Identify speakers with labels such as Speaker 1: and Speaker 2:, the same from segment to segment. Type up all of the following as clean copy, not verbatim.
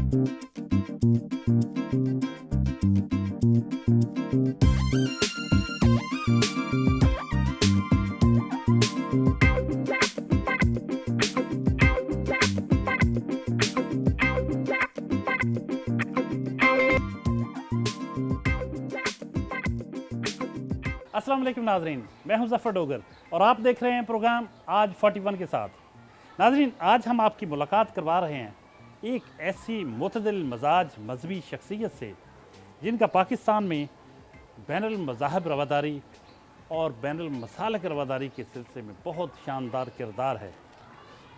Speaker 1: السلام علیکم ناظرین، میں ہوں ظفر ڈوگر اور آپ دیکھ رہے ہیں پروگرام آج 41 کے ساتھ۔ ناظرین، آج ہم آپ کی ملاقات کروا رہے ہیں ایک ایسی معتدل مزاج مذہبی شخصیت سے جن کا پاکستان میں بین المذاہب رواداری اور بین المسالک رواداری کے سلسلے میں بہت شاندار کردار ہے۔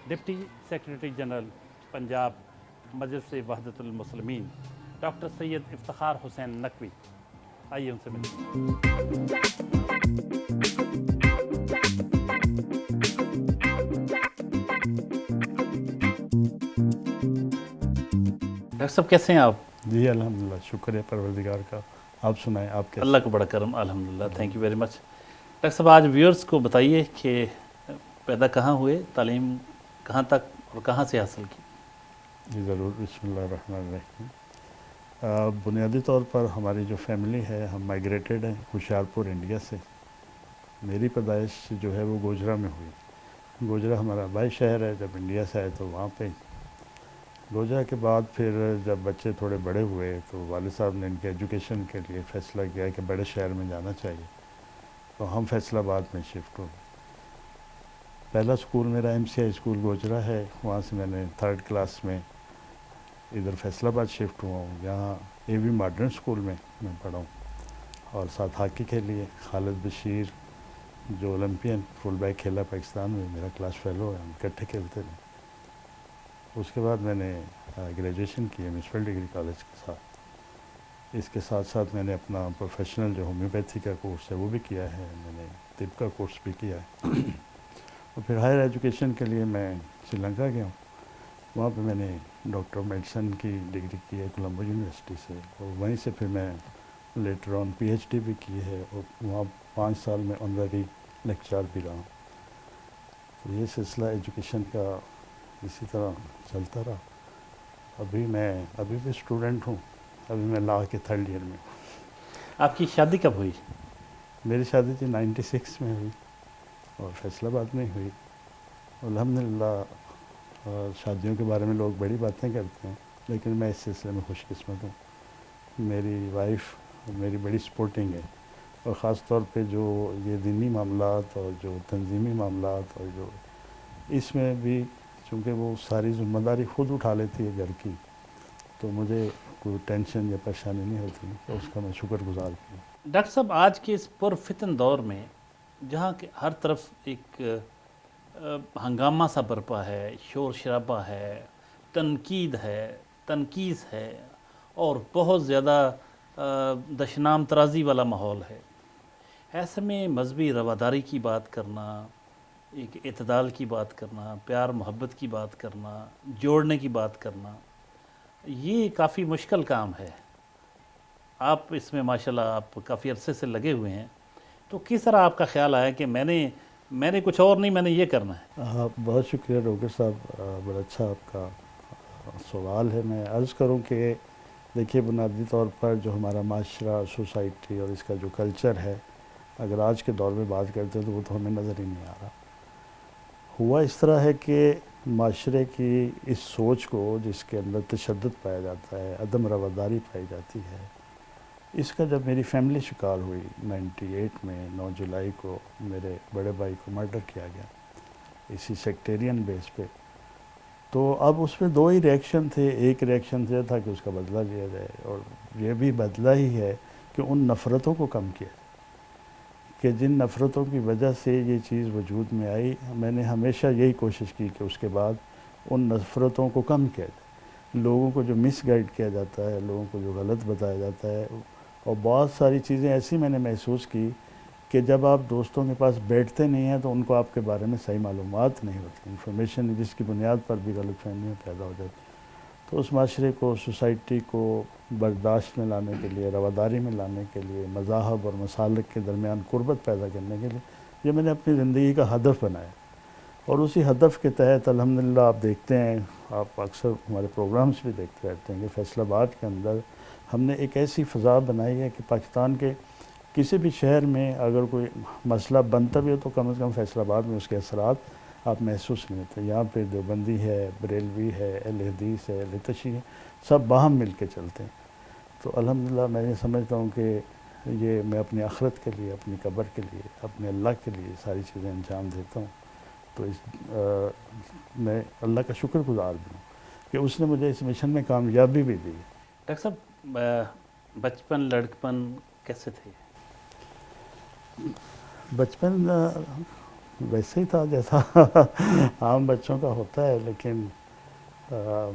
Speaker 1: Deputy secretary general Punjab Majlis Wahdat المسلمین ڈاکٹر سید افتخار حسین نقوی، آئیے ان سے ملتے ہیں۔ ڈاکٹر صاحب کیسے ہیں آپ؟
Speaker 2: جی الحمدللہ، شکر ہے پروردگار کا۔ آپ سنائیں، آپ کیسے؟
Speaker 1: اللہ کو بڑا کرم، الحمدللہ، thank you very much. Doctor صاحب آج ویورز کو بتائیے کہ پیدا کہاں ہوئے، تعلیم کہاں تک اور کہاں سے حاصل کی؟
Speaker 2: جی ضرور، بسم اللہ الرحمن الرحیم۔ بنیادی طور پر ہماری جو فیملی ہے، ہم مائگریٹڈ ہیں ہوشیارپور انڈیا سے۔ میری پیدائش جو ہے وہ گوجرا میں ہوئی۔ گوجرا ہمارا آبائی شہر ہے، جب انڈیا سے آئے تو وہاں پہ گوجرا کے بعد پھر جب بچے تھوڑے بڑے ہوئے تو والد صاحب نے ان کے ایجوکیشن کے لیے فیصلہ کیا کہ بڑے شہر میں جانا چاہیے، تو ہم فیصل آباد میں شفٹ ہوئے۔ پہلا اسکول میرا ایم سی آئی اسکول گوجرا ہے، وہاں سے میں نے 3rd کلاس میں ادھر فیصل آباد شفٹ ہوا ہوں۔ یہاں اے وی ماڈرن اسکول میں پڑھا ہوں، اور ساتھ ہاکی کھیلی ہے۔ خالد بشیر جو اولمپئن فل بیک کھیلا پاکستان میں، میرا کلاس فیلو ہے، ہم اکٹھے کھیلتے تھے۔ اس کے بعد میں نے گریجویشن کی میونسپل ڈگری کالج کے ساتھ۔ اس کے ساتھ ساتھ میں نے اپنا پروفیشنل جو ہومیوپیتھی کا کورس ہے وہ بھی کیا ہے، میں نے طب کا کورس بھی کیا ہے۔ اور پھر ہائر ایجوکیشن کے لیے میں سری لنکا گیا ہوں، وہاں پہ میں نے ڈاکٹر آف میڈیسن کی ڈگری کی ہے کولمبو یونیورسٹی سے، اور وہیں سے پھر میں later on P H D بھی کی ہے، اور وہاں 5 سال میں آنریری لیکچرار بھی رہا ہوں۔ تو یہ سلسلہ ایجوکیشن کا اسی طرح چلتا رہا۔ ابھی بھی اسٹوڈنٹ ہوں، ابھی میں لا کے 3rd ایئر میں ہوں۔
Speaker 1: آپ کی شادی کب ہوئی؟
Speaker 2: میری شادی تھی 96 میں ہوئی، اور فیصل آباد میں ہوئی۔ الحمدللہ، شادیوں کے بارے میں لوگ بڑی باتیں کرتے ہیں، لیکن میں اس سلسلے میں خوش قسمت ہوں۔ میری وائف میری بڑی سپورٹنگ ہے، اور خاص طور پہ جو یہ دینی معاملات اور جو تنظیمی معاملات، اور جو اس میں بھی چونکہ وہ ساری ذمہ داری خود اٹھا لیتی ہے گھر کی، تو مجھے کوئی ٹینشن یا پریشانی نہیں ہوتی، تو اس کا میں شکر گزار ہوں۔
Speaker 1: ڈاکٹر صاحب آج کے اس پرفتن دور میں جہاں کہ ہر طرف ایک ہنگامہ سا برپا ہے، شور شرابہ ہے، تنقید ہے، تنقیص ہے، اور بہت زیادہ دشنام ترازی والا ماحول ہے، ایسے میں مذہبی رواداری کی بات کرنا، ایک اعتدال کی بات کرنا، پیار محبت کی بات کرنا، جوڑنے کی بات کرنا، یہ کافی مشکل کام ہے۔ آپ اس میں ماشاءاللہ آپ کافی عرصے سے لگے ہوئے ہیں، تو کس طرح آپ کا خیال آیا کہ میں نے کچھ اور نہیں، میں نے یہ کرنا ہے؟
Speaker 2: بہت شکریہ ڈاکٹر صاحب، بڑا اچھا آپ کا سوال ہے۔ میں عرض کروں کہ دیکھیے، بنیادی طور پر جو ہمارا معاشرہ، سوسائٹی اور اس کا جو کلچر ہے، اگر آج کے دور میں بات کرتے ہیں تو وہ تو ہمیں نظر ہی نہیں آ رہا۔ ہوا اس طرح ہے کہ معاشرے کی اس سوچ کو، جس کے اندر تشدد پایا جاتا ہے، عدم رواداری پائی جاتی ہے، اس کا جب میری فیملی شکار ہوئی 98 میں 9 جولائی کو میرے بڑے بھائی کو مرڈر کیا گیا اسی سیکٹیرین بیس پہ، تو اب اس میں 2 ہی ریئیکشن تھے۔ ایک ریئیکشن یہ تھا کہ اس کا بدلہ لیا جائے، اور یہ بھی بدلہ ہی ہے کہ ان نفرتوں کو کم کیا جائے کہ جن نفرتوں کی وجہ سے یہ چیز وجود میں آئی۔ میں نے ہمیشہ یہی کوشش کی کہ اس کے بعد ان نفرتوں کو کم کیا جائے، لوگوں کو جو مس گائیڈ کیا جاتا ہے، لوگوں کو جو غلط بتایا جاتا ہے، اور بہت ساری چیزیں ایسی میں نے محسوس کی کہ جب آپ دوستوں کے پاس بیٹھتے نہیں ہیں تو ان کو آپ کے بارے میں صحیح معلومات نہیں ہوتی، انفارمیشن جس کی بنیاد پر بھی غلط فہمیاں پیدا ہو جاتی۔ تو اس معاشرے کو، سوسائٹی کو برداشت میں لانے کے لیے، رواداری میں لانے کے لیے، مذاہب اور مسالک کے درمیان قربت پیدا کرنے کے لیے، یہ میں نے اپنی زندگی کا ہدف بنایا۔ اور اسی ہدف کے تحت الحمدللہ آپ دیکھتے ہیں، آپ اکثر ہمارے پروگرامز بھی دیکھتے رہتے ہیں کہ فیصل آباد کے اندر ہم نے ایک ایسی فضا بنائی ہے کہ پاکستان کے کسی بھی شہر میں اگر کوئی مسئلہ بنتا بھی ہو تو کم از کم فیصل آباد میں اس کے اثرات آپ محسوس نہیں ہوتے. یہاں پہ دیوبندی ہے، بریلوی ہے، اہل حدیث ہے، لتشی ہے، سب باہم مل کے چلتے ہیں. تو الحمدللہ میں یہ سمجھتا ہوں کہ یہ میں اپنی آخرت کے لیے، اپنی قبر کے لیے، اپنے اللہ کے لیے ساری چیزیں انجام دیتا ہوں. تو میں اللہ کا شکر گزار بھی ہوں کہ اس نے مجھے اس مشن میں کامیابی بھی دی.
Speaker 1: ڈاکٹر صاحب بچپن لڑکپن کیسے تھے؟
Speaker 2: بچپن ویسے ہی تھا جیسا عام بچوں کا ہوتا ہے، لیکن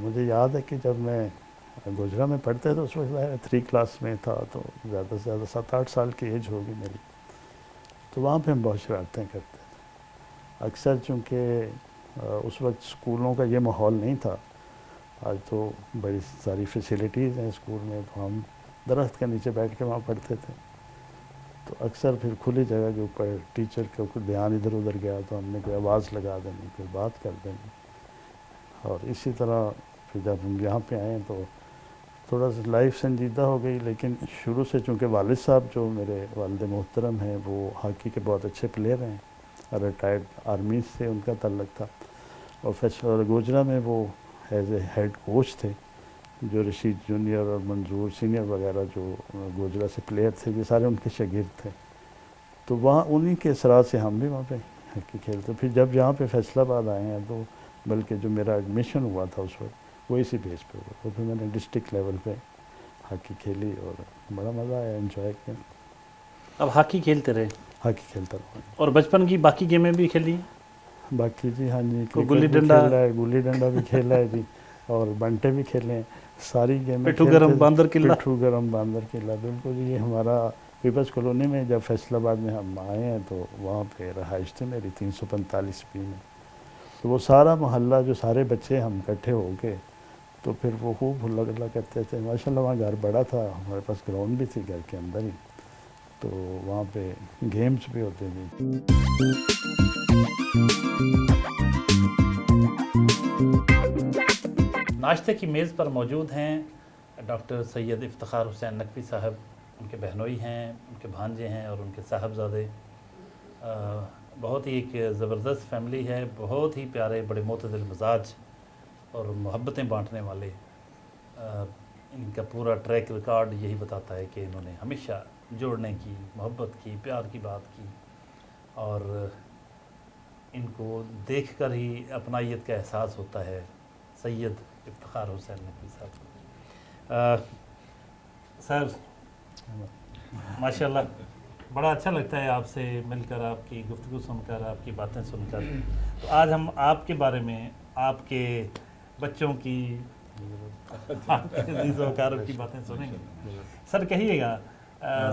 Speaker 2: مجھے یاد ہے کہ جب میں گوجرا میں پڑھتے تو اس وقت 3 کلاس میں تھا، تو زیادہ سے زیادہ 7-8 سال کی ایج ہوگی میری. تو وہاں پہ ہم بہت شرارتیں کرتے تھے. اکثر چونکہ اس وقت اسکولوں کا یہ ماحول نہیں تھا. آج تو بڑی ساری فیسیلیٹیز ہیں اسکول میں، تو ہم درخت کے نیچے بیٹھ کے وہاں پڑھتے تھے. تو اکثر پھر کھلی جگہ کے اوپر ٹیچر کے اوپر دھیان ادھر ادھر گیا تو ہم نے کوئی آواز لگا دینی، کوئی بات کر دینی. اور اسی طرح پھر جب ہم یہاں پہ آئے تو تھوڑا سا لائف سنجیدہ ہو گئی. لیکن شروع سے چونکہ والد صاحب جو میرے والد محترم ہیں وہ ہاکی کے بہت اچھے پلیئر ہیں، ریٹائرڈ آرمی سے ان کا تعلق تھا. اور گوجرا میں وہ ایز اے ہیڈ کوچ تھے. جو رشید جونیئر اور منظور سینئر وغیرہ جو گوجرا سے پلیئر تھے، یہ سارے ان کے شاگرد تھے. تو وہاں انہی کے اثرات سے ہم بھی وہاں پہ ہاکی کھیلتے. پھر جب یہاں پہ فیصل آباد آئے ہیں تو بلکہ جو میرا ایڈمیشن ہوا تھا اس وقت وہ اسی بیس پہ ہوا. تو پھر میں نے ڈسٹرکٹ لیول پہ ہاکی کھیلی اور بڑا مزہ آیا، انجوائے کیا.
Speaker 1: اب ہاکی کھیلتے رہے
Speaker 2: ہاکی کھیلتا رہا.
Speaker 1: اور بچپن کی باقی گیمیں بھی کھیلی ہیں؟
Speaker 2: باقی جی ہاں جی،
Speaker 1: کوئی
Speaker 2: کرکٹ
Speaker 1: گلی
Speaker 2: بھی
Speaker 1: ڈنڈا،
Speaker 2: کھیلا ہے، گلی ڈنڈا بھی کھیلا ہے جی، اور بنٹے بھی کھیلے ہیں. ساری گیمیں
Speaker 1: پٹھو
Speaker 2: کھیلتے
Speaker 1: گرم
Speaker 2: تھے.
Speaker 1: باندر قلعہ.
Speaker 2: پٹھو گرم باندر قلعہ، بالکل جی. یہ ہمارا پیپلز کالونی میں جب فیصل آباد میں ہم آئے ہیں تو وہاں پہ رہائش تھی میری 345 میں. تو وہ سارا محلہ جو سارے بچے ہم اکٹھے ہو کے تو پھر وہ خوب ہلا گلا کرتے تھے. ماشاء اللہ وہاں گھر بڑا تھا، ہمارے پاس گراؤنڈ بھی تھی گھر کے اندر ہی، تو وہاں پہ گیمز بھی ہوتے تھے.
Speaker 1: ناشتے کی میز پر موجود ہیں ڈاکٹر سید افتخار حسین نقوی صاحب. ان کے بہنوئی ہیں، ان کے بھانجے ہیں اور ان کے صاحبزادے. بہت ہی ایک زبردست فیملی ہے، بہت ہی پیارے، بڑے معتدل مزاج اور محبتیں بانٹنے والے. ان کا پورا ٹریک ریکارڈ یہی بتاتا ہے کہ انہوں نے ہمیشہ جوڑنے کی، محبت کی، پیار کی بات کی. اور ان کو دیکھ کر ہی اپنائیت کا احساس ہوتا ہے. سید افتخار حسین نقوی صاحب، صاحب ماشاء اللہ بڑا اچھا لگتا ہے آپ سے مل کر، آپ کی گفتگو سن کر، آپ کی باتیں سن کر. تو آج ہم آپ کے بارے میں، آپ کے بچوں کی، آپ کے عزیز و اقارب کی باتیں سنیں گے. سر کہیے گا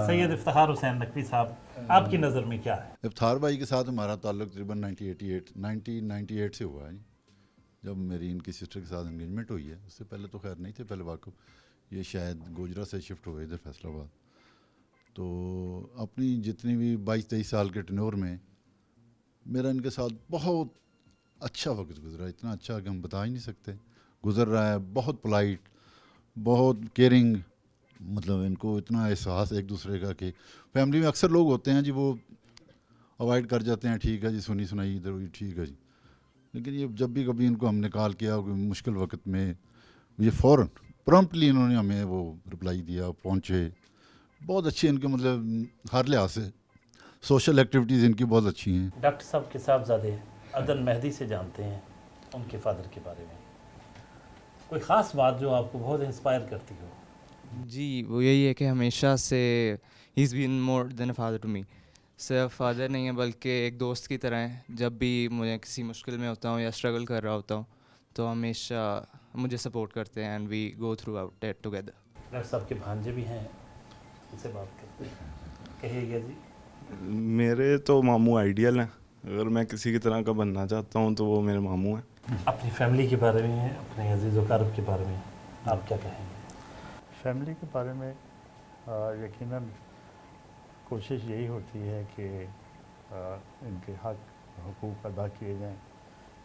Speaker 1: سید افتخار حسین نقوی صاحب آپ کی نظر میں کیا ہے؟
Speaker 3: افتخار بھائی کے ساتھ ہمارا تعلق تقریباً 1998 سے ہوا ہے جب میری ان کی سسٹر کے ساتھ انگیجمنٹ ہوئی ہے. اس سے پہلے تو خیر نہیں تھے پہلے واقف. یہ شاید گوجرا سے شفٹ ہوئے ادھر فیصل آباد. تو اپنی جتنی بھی 22-23 سال کے ٹینور میں میرا ان کے ساتھ بہت اچھا وقت گزرا. اتنا اچھا کہ ہم بتا ہی نہیں سکتے گزر رہا ہے. بہت پولائٹ، بہت کیئرنگ. مطلب ان کو اتنا احساس ایک دوسرے کا کہ فیملی میں اکثر لوگ ہوتے ہیں جی وہ اوائڈ کر جاتے ہیں، ٹھیک ہے جی سنی سنائی ادھر ہوئی ٹھیک ہے جی. لیکن یہ جب بھی کبھی ان کو ہم نے کال کیا مشکل وقت میں، یہ فوراً پرومپٹلی انہوں نے ہمیں وہ رپلائی دیا، پہنچے. بہت اچھی ان کے مطلب ہر لحاظ سے سوشل ایکٹیویٹیز ان کی بہت اچھی ہیں.
Speaker 1: ڈاکٹر صاحب کے صاحبزادے عدن مہدی سے جانتے ہیں ان کے فادر کے بارے میں، کوئی خاص بات جو آپ کو بہت انسپائر کرتی ہو؟
Speaker 4: جی وہ یہی ہے کہ ہمیشہ سے ہی از بین مور دین اے فادر ٹو می. صرف فادر نہیں ہے بلکہ ایک دوست کی طرح ہے. جب بھی مجھے کسی مشکل میں ہوتا ہوں یا اسٹرگل کر رہا ہوتا ہوں تو ہمیشہ مجھے سپورٹ کرتے ہیں and we go throughout it together.
Speaker 1: Doctor صاحب کے بھانجے بھی ہیں، ان سے بات کرتے ہیں، کہیے گا جی.
Speaker 5: میرے تو ماموں آئیڈیل ہیں. اگر میں کسی کی طرح کا بننا چاہتا ہوں تو وہ میرے ماموں ہیں.
Speaker 1: اپنی فیملی کے بارے میں، اپنے عزیز و اقارب کے بارے میں آپ کیا کہیں گے؟
Speaker 2: فیملی کے بارے میں یقیناً کوشش یہی ہوتی ہے کہ ان کے حق حقوق ادا کیے جائیں.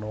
Speaker 2: 9,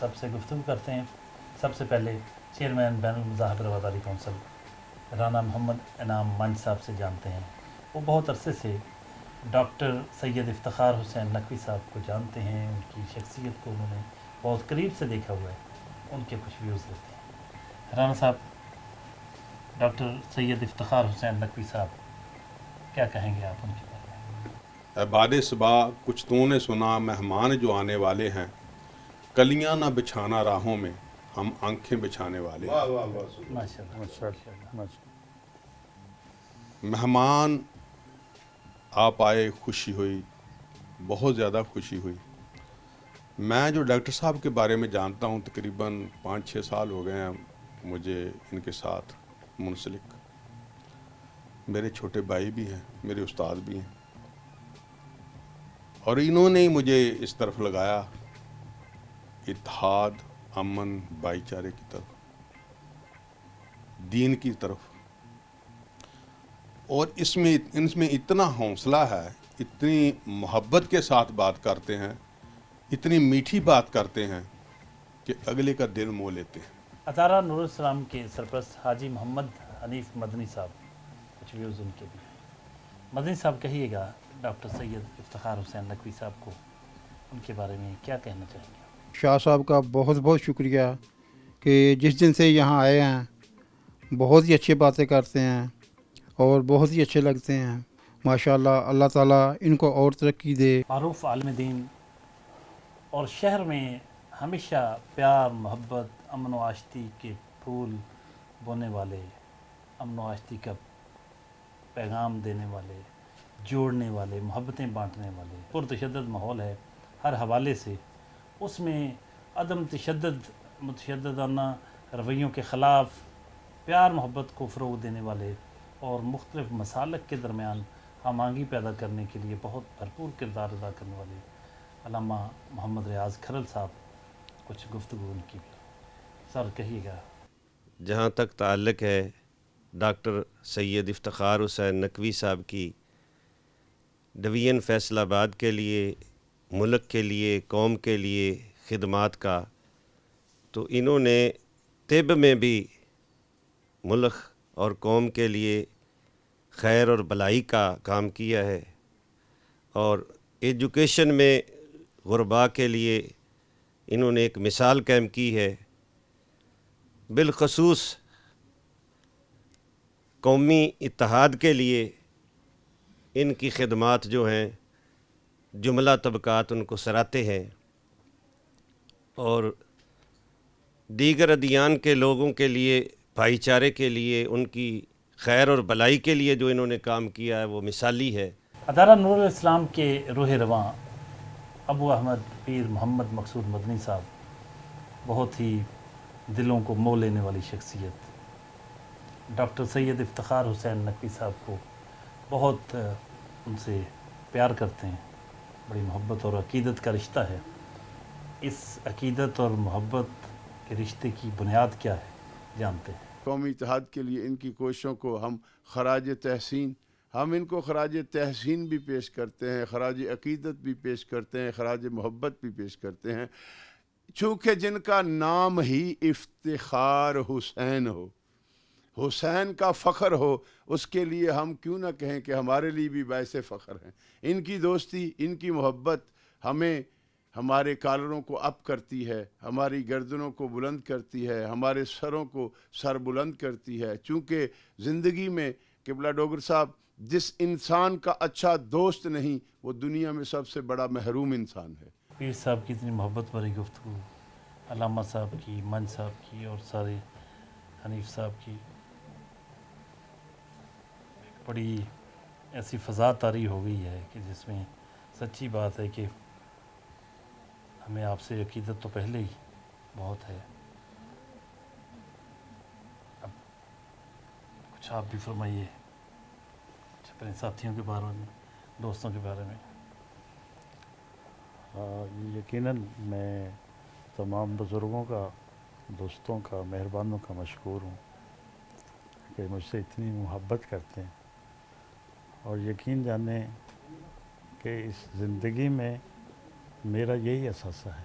Speaker 1: سب سے گفتگو کرتے ہیں. سب سے پہلے چیئرمین بین المذاہب رواداری کونسل رانا محمد انعام منچ صاحب سے جانتے ہیں. وہ بہت عرصے سے ڈاکٹر سید افتخار حسین نقوی صاحب کو جانتے ہیں. ان کی شخصیت کو انہوں نے بہت قریب سے دیکھا ہوا ہے. ان کے کچھ ویوز لیتے ہیں. رانا صاحب، ڈاکٹر سید افتخار حسین نقوی صاحب، کیا کہیں گے آپ ان کے بارے میں؟
Speaker 6: بعد صبح کچھ تو نے سنا، مہمان جو آنے والے ہیں، کلیاں نہ بچھانا راہوں میں، ہم آنکھیں بچھانے والے ہیں.
Speaker 1: ماشاء اللہ.
Speaker 2: ماشاء اللہ ماشاء
Speaker 6: مہمان آپ آئے، خوشی ہوئی، بہت زیادہ خوشی ہوئی. میں جو ڈاکٹر صاحب کے بارے میں جانتا ہوں، تقریباً 5-6 سال ہو گئے ہیں مجھے ان کے ساتھ منسلک. میرے چھوٹے بھائی بھی ہیں، میرے استاد بھی ہیں، اور انہوں نے مجھے اس طرف لگایا، اتحاد، امن، بھائی چارے کی طرف، دین کی طرف. اور اس میں اتنا حوصلہ ہے، اتنی محبت کے ساتھ بات کرتے ہیں، اتنی میٹھی بات کرتے ہیں کہ اگلے کا دل مو لیتے ہیں.
Speaker 1: ادارہ نور السلام کے سرپرست حاجی محمد حنیف مدنی صاحب، کچھ ویوز ان کے بھی. مدنی صاحب کہیے گا ڈاکٹر سید افتخار حسین نقوی صاحب کو، ان کے بارے میں کیا کہنا چاہیں گے؟
Speaker 7: شاہ صاحب کا بہت بہت شکریہ کہ جس دن سے یہاں آئے ہیں بہت ہی اچھی باتیں کرتے ہیں اور بہت ہی اچھے لگتے ہیں. ماشاءاللہ، اللہ تعالیٰ ان کو اور ترقی دے.
Speaker 1: معروف عالم دین اور شہر میں ہمیشہ پیار، محبت، امن و آشتی کے پھول بونے والے، امن و آشتی کا پیغام دینے والے، جوڑنے والے، محبتیں بانٹنے والے. پرتشدد ماحول ہے ہر حوالے سے، اس میں عدم تشدد، متشددانہ رویوں کے خلاف پیار محبت کو فروغ دینے والے اور مختلف مسالک کے درمیان ہم آہنگی پیدا کرنے کے لیے بہت بھرپور کردار ادا کرنے والے علامہ محمد ریاض کھرل صاحب، کچھ گفتگو ان کی بھی. سر کہیے گا.
Speaker 8: جہاں تک تعلق ہے ڈاکٹر سید افتخار حسین نقوی صاحب کی ڈویژن فیصل آباد کے لیے، ملک کے لیے، قوم کے لیے خدمات کا، تو انہوں نے طب میں بھی ملک اور قوم کے لیے خیر اور بھلائی کا کام کیا ہے، اور ایجوکیشن میں غرباء کے لیے انہوں نے ایک مثال قائم کی ہے. بالخصوص قومی اتحاد کے لیے ان کی خدمات جو ہیں جملہ طبقات ان کو سراہتے ہیں، اور دیگر ادیان کے لوگوں کے لیے، بھائی چارے کے لیے، ان کی خیر اور بھلائی کے لیے جو انہوں نے کام کیا ہے وہ مثالی ہے.
Speaker 1: ادارہ نور الاسلام کے روح رواں ابو احمد پیر محمد مقصود مدنی صاحب، بہت ہی دلوں کو مو لینے والی شخصیت. ڈاکٹر سید افتخار حسین نقوی صاحب کو بہت ان سے پیار کرتے ہیں، بڑی محبت اور عقیدت کا رشتہ ہے. اس عقیدت اور محبت کے رشتے کی بنیاد کیا ہے جانتے ہیں.
Speaker 9: قومی اتحاد کے لیے ان کی کوششوں کو ہم خراج تحسین بھی پیش کرتے ہیں، خراج عقیدت بھی پیش کرتے ہیں، خراج محبت بھی پیش کرتے ہیں. چونکہ جن کا نام ہی افتخار حسین ہو، حسین کا فخر ہو، اس کے لیے ہم کیوں نہ کہیں کہ ہمارے لیے بھی باعث فخر ہیں. ان کی دوستی، ان کی محبت ہمیں ہمارے کالروں کو اپ کرتی ہے، ہماری گردنوں کو بلند کرتی ہے، ہمارے سروں کو سر بلند کرتی ہے. چونکہ زندگی میں قبلہ ڈوگر صاحب، جس انسان کا اچھا دوست نہیں، وہ دنیا میں سب سے بڑا محروم انسان ہے.
Speaker 1: پیر صاحب کی اتنی محبت بھری گفتگو، علامہ صاحب کی، منچ صاحب کی اور سارے حنیف صاحب کی، بڑی ایسی فضا طاری ہو گئی ہے کہ جس میں سچی بات ہے کہ ہمیں آپ سے عقیدت تو پہلے ہی بہت ہے. اب کچھ آپ بھی فرمائیے اپنے ساتھیوں کے بارے میں، دوستوں کے بارے میں.
Speaker 2: یقیناً میں تمام بزرگوں کا، دوستوں کا، مہربانوں کا مشکور ہوں کہ مجھ سے اتنی محبت کرتے ہیں، اور یقین جانیں کہ اس زندگی میں میرا یہی اثاثہ ہے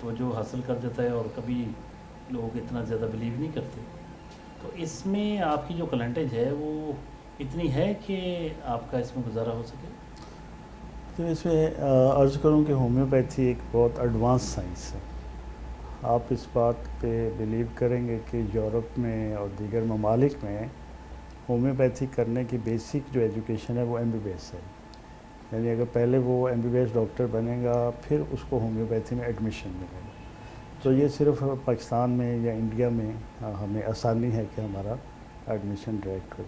Speaker 1: توجہ حاصل کر جاتا ہے اور کبھی لوگ اتنا زیادہ بلیو نہیں کرتے. تو اس میں آپ کی جو کلنٹیج ہے وہ اتنی ہے کہ آپ کا اس میں گزارا ہو سکے؟
Speaker 2: تو اس میں عرض کروں کہ ہومیوپیتھی ایک بہت ایڈوانس سائنس ہے. آپ اس بات پہ بلیو کریں گے کہ یورپ میں اور دیگر ممالک میں ہومیوپیتھی کرنے کی بیسک جو ایجوکیشن ہے وہ MBBS ہے. یعنی اگر پہلے وہ MBBS ڈاکٹر بنے گا پھر اس کو ہومیوپیتھی میں ایڈمیشن ملے گا. تو یہ صرف پاکستان میں یا انڈیا میں ہمیں آسانی ہے کہ ہمارا ایڈمیشن ڈائریکٹ ہو.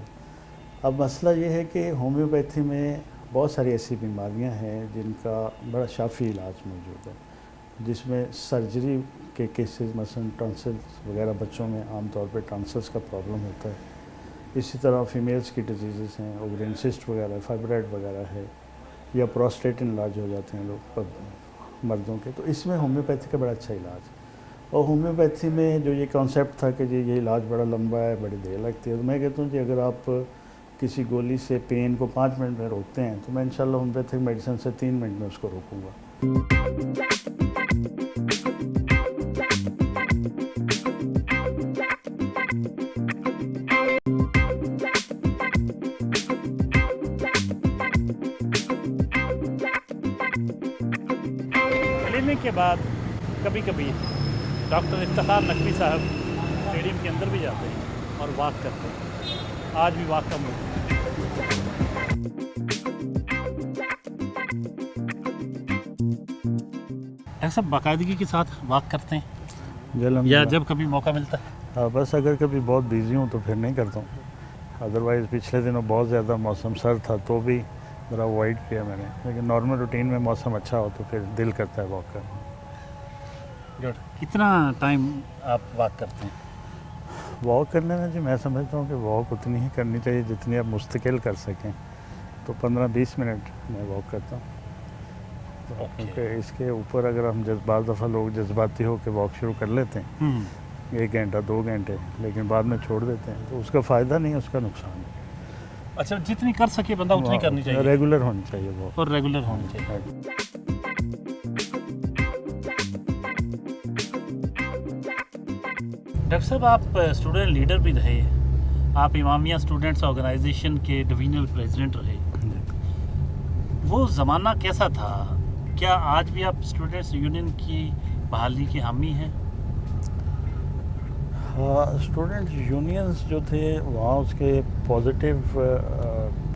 Speaker 2: اب مسئلہ یہ ہے کہ ہومیوپیتھی میں بہت ساری ایسی بیماریاں ہیں جن کا بڑا شافی علاج موجود ہے، جس میں سرجری کے کیسز مثلا ٹانسلس وغیرہ بچوں میں عام طور پہ ٹانسلس کا پرابلم ہوتا ہے. اسی طرح فیمیلز کی ڈیزیزز ہیں، اوورین سسٹ وغیرہ، فائبرائڈ وغیرہ ہے، یا پروسٹیٹ علاج ہو جاتے ہیں لوگ مردوں کے. تو اس میں ہومیوپیتھی کا بڑا اچھا علاج ہے. اور ہومیوپیتھی میں جو یہ کانسیپٹ تھا کہ جی یہ علاج بڑا لمبا ہے، بڑی دیر لگتی ہے، تو میں کہتا ہوں کہ اگر آپ کسی گولی سے پین کو 5 منٹ میں روکتے ہیں تو میں انشاءاللہ ہومیوپیتھک میڈیسن سے 3 منٹ میں اس کو روکوں گا.
Speaker 1: کلینک کے بعد کبھی کبھی ڈاکٹر افتخار نقوی صاحب اسٹیڈیم کے اندر بھی جاتے ہیں اور واک کرتے ہیں. آج بھی واک کا موقع ہے. ڈاکٹر صاحب باقاعدگی کے ساتھ واک کرتے ہیں یا جب کبھی موقع ملتا ہے؟
Speaker 2: بس اگر کبھی بہت بیزی ہوں تو پھر نہیں کرتا ہوں. ادروائز پچھلے دنوں بہت زیادہ موسم سرد تھا تو بھی ذرا اوائڈ کیا میں نے، لیکن نارمل روٹین میں موسم اچھا ہو تو پھر دل کرتا ہے واک کرنا.
Speaker 1: کتنا ٹائم آپ واک کرتے ہیں؟
Speaker 2: واک کرنے میں جی میں سمجھتا ہوں کہ واک اتنی ہی کرنی چاہیے جتنی آپ مستقل کر سکیں. تو 15-20 منٹ میں واک کرتا ہوں. کیونکہ اس کے اوپر اگر ہم بعض دفعہ لوگ جذباتی ہو کے واک شروع کر لیتے ہیں 1 گھنٹہ 2 گھنٹے، لیکن بعد میں چھوڑ دیتے ہیں، تو اس کا فائدہ نہیں، اس کا نقصان ہے.
Speaker 1: اچھا، جتنی کر سکے بندہ اتنی کرنی چاہیے،
Speaker 2: ریگولر ہونی چاہیے وہ،
Speaker 1: اور ریگولر ہونی چاہیے. ڈاکٹر صاحب آپ اسٹوڈنٹ لیڈر بھی رہے، آپ امامیہ اسٹوڈنٹس آرگنائزیشن کے ڈوینل پریزیڈنٹ رہے. وہ زمانہ کیسا تھا؟ کیا آج بھی آپ اسٹوڈنٹس یونین کی بحالی کے حامی ہیں؟
Speaker 2: اسٹوڈنٹ یونینز جو تھے وہاں اس کے پازیٹیو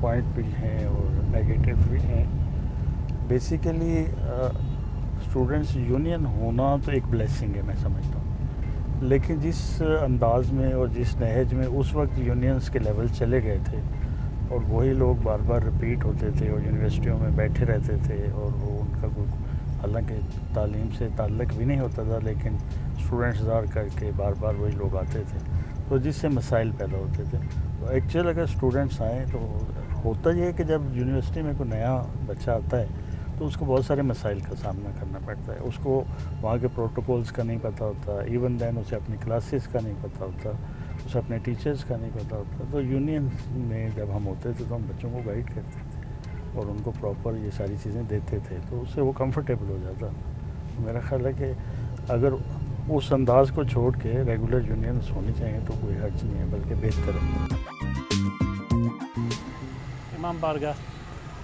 Speaker 2: پوائنٹ بھی ہیں اور نیگیٹو بھی ہیں. بیسیکلی اسٹوڈنٹس یونین ہونا تو ایک بلیسنگ ہے میں سمجھتا ہوں، لیکن جس انداز میں اور جس نہج میں اس وقت یونینز کے لیول چلے گئے تھے اور وہی لوگ بار بار رپیٹ ہوتے تھے اور یونیورسٹیوں میں بیٹھے رہتے تھے، اور وہ ان کا کوئی حالانکہ تعلیم سے تعلق بھی نہیں ہوتا تھا، لیکن اسٹوڈنٹس ظاہر کر کے بار بار وہی لوگ آتے تھے، تو جس سے مسائل پیدا ہوتے تھے. تو ایکچوئل اگر اسٹوڈنٹس آئیں تو ہوتا یہ ہے کہ جب یونیورسٹی میں کوئی نیا بچہ آتا ہے تو اس کو بہت سارے مسائل کا سامنا کرنا پڑتا ہے. اس کو وہاں کے پروٹوکولز کا نہیں پتہ ہوتا، ایون دین اسے اپنی کلاسز کا نہیں پتہ ہوتا، اسے اپنے ٹیچرز کا نہیں پتہ ہوتا. تو یونین میں جب ہم ہوتے تھے تو ہم بچوں کو گائیڈ کرتے تھے اور ان کو پراپر یہ ساری چیزیں دیتے تھے، تو اس سے وہ کمفرٹیبل ہو جاتا. میرا خیال ہے کہ اگر اس انداز کو چھوڑ کے ریگولر یونینز ہونی چاہیے تو کوئی حرج نہیں ہے، بلکہ بہتر ہے.
Speaker 1: امام بارگاہ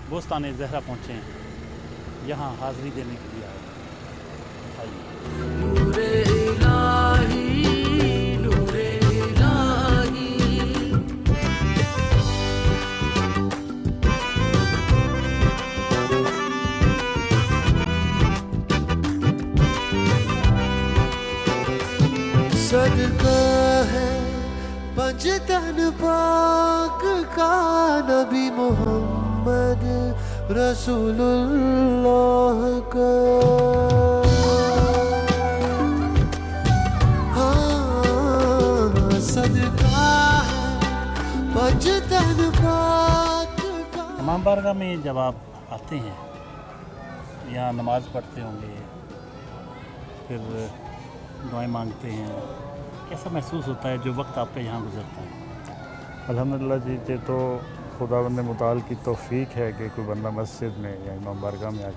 Speaker 1: بوستان زہرا پہنچے ہیں، یہاں حاضری دینے کے لیے
Speaker 10: صدقہ ہے پنجتن پاک کا نبی محمد رسول اللہ کا. ہاں صدقہ ہے پنجتن پاک کا.
Speaker 1: امام بارگاہ میں جب آپ آتے ہیں یہاں نماز پڑھتے ہوں گے، پھر دعائیں مانگتے ہیں، کیسا محسوس ہوتا ہے جو وقت آپ کا یہاں گزرتا ہے؟
Speaker 2: الحمدللہ جی، یہ تو خداوند متعال کی توفیق ہے کہ کوئی بندہ مسجد میں یا امام بارگاہ میں آ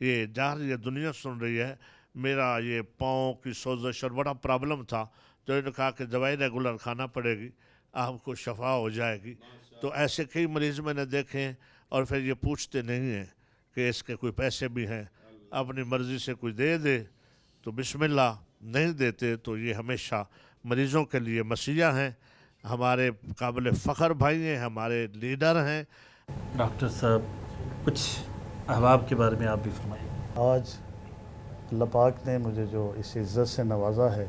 Speaker 11: یہ جا رہی ہے، دنیا سن رہی ہے. میرا یہ پاؤں کی سوزش اور بڑا پرابلم تھا، تو انہوں نے کہا کہ دوائی ریگولر کھانا پڑے گی، آپ کو شفا ہو جائے گی. تو ایسے کئی مریض میں نے دیکھے ہیں، اور پھر یہ پوچھتے نہیں ہیں کہ اس کے کوئی پیسے بھی ہیں، اپنی مرضی سے کوئی دے دے تو بسم اللہ، نہیں دیتے تو یہ ہمیشہ مریضوں کے لیے مسیح ہیں. ہمارے قابل فخر بھائی ہیں، ہمارے لیڈر ہیں.
Speaker 1: ڈاکٹر صاحب کچھ احباب کے بارے میں آپ بھی فرمائیں.
Speaker 2: آج اللہ پاک نے مجھے جو اس عزت سے نوازا ہے،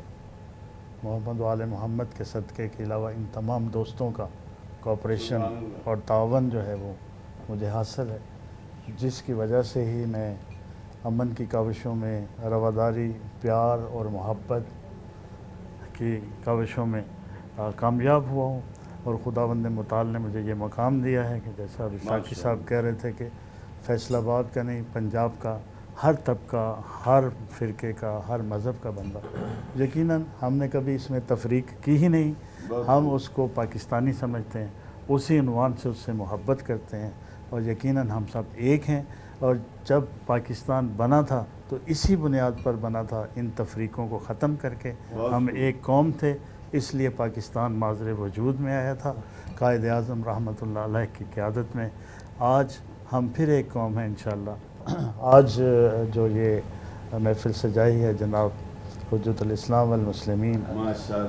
Speaker 2: محمد و آل محمد کے صدقے کے علاوہ ان تمام دوستوں کا کوآپریشن اور تعاون جو ہے وہ مجھے حاصل ہے، جس کی وجہ سے ہی میں امن کی کاوشوں میں، رواداری، پیار اور محبت کی کاوشوں میں کامیاب ہوا ہوں. اور خداوند متعال نے مجھے یہ مقام دیا ہے کہ جیسا ابھی ساقی صاحب کہہ رہے تھے کہ فیصل آباد کا نہیں، پنجاب کا ہر طبقہ، ہر فرقے کا، ہر مذہب کا بندہ، یقیناً ہم نے کبھی اس میں تفریق کی ہی نہیں. ہم اس کو پاکستانی سمجھتے ہیں، اسی عنوان سے اس سے محبت کرتے ہیں، اور یقیناً ہم سب ایک ہیں. اور جب پاکستان بنا تھا تو اسی بنیاد پر بنا تھا، ان تفریقوں کو ختم کر کے ہم ایک قوم تھے. اس لیے پاکستان معذر وجود میں آیا تھا قائد اعظم رحمۃ اللہ علیہ کی قیادت میں. آج ہم پھر ایک قوم ہیں انشاءاللہ. آج جو یہ محفل سجائی ہے جناب حجت الاسلام والمسلمین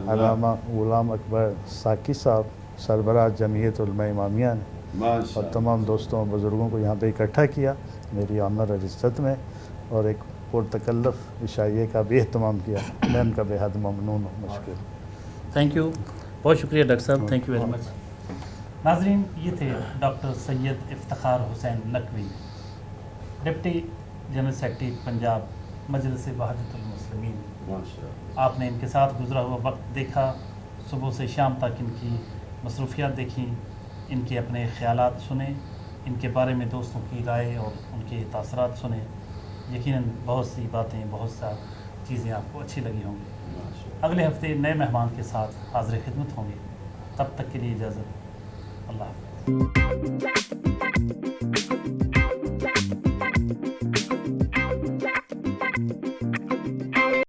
Speaker 2: علامہ غلام اکبر ساقی صاحب سربراہ جمعیت علماء امامیہ نے، اور تمام دوستوں اور بزرگوں کو یہاں پہ اکٹھا کیا میری آمر اور عزت میں، اور ایک پرتکلف عشائیے کا بھی اہتمام کیا. میں ان کا بے حد ممنون و مشکور.
Speaker 1: تھینک یو، بہت شکریہ ڈاکٹر صاحب، تھینک یو ویری مچ. ناظرین، یہ تھے doctor Syed Iftikhar Hussain Naqvi, deputy general secretary Punjab Majlis Wahdat المسلمین. آپ نے ان کے ساتھ گزرا ہوا وقت دیکھا، صبح سے شام تک ان کی مصروفیات دیکھیں، ان کے اپنے خیالات سنیں، ان کے بارے میں دوستوں کی رائے اور ان کے تاثرات سنیں. یقیناً بہت سی باتیں، بہت سا چیزیں آپ کو اچھی لگی ہوں گی. اگلے ہفتے نئے مہمان کے ساتھ حاضر خدمت ہوں گے. تب تک کے لیے اجازت. اللہ حافظ.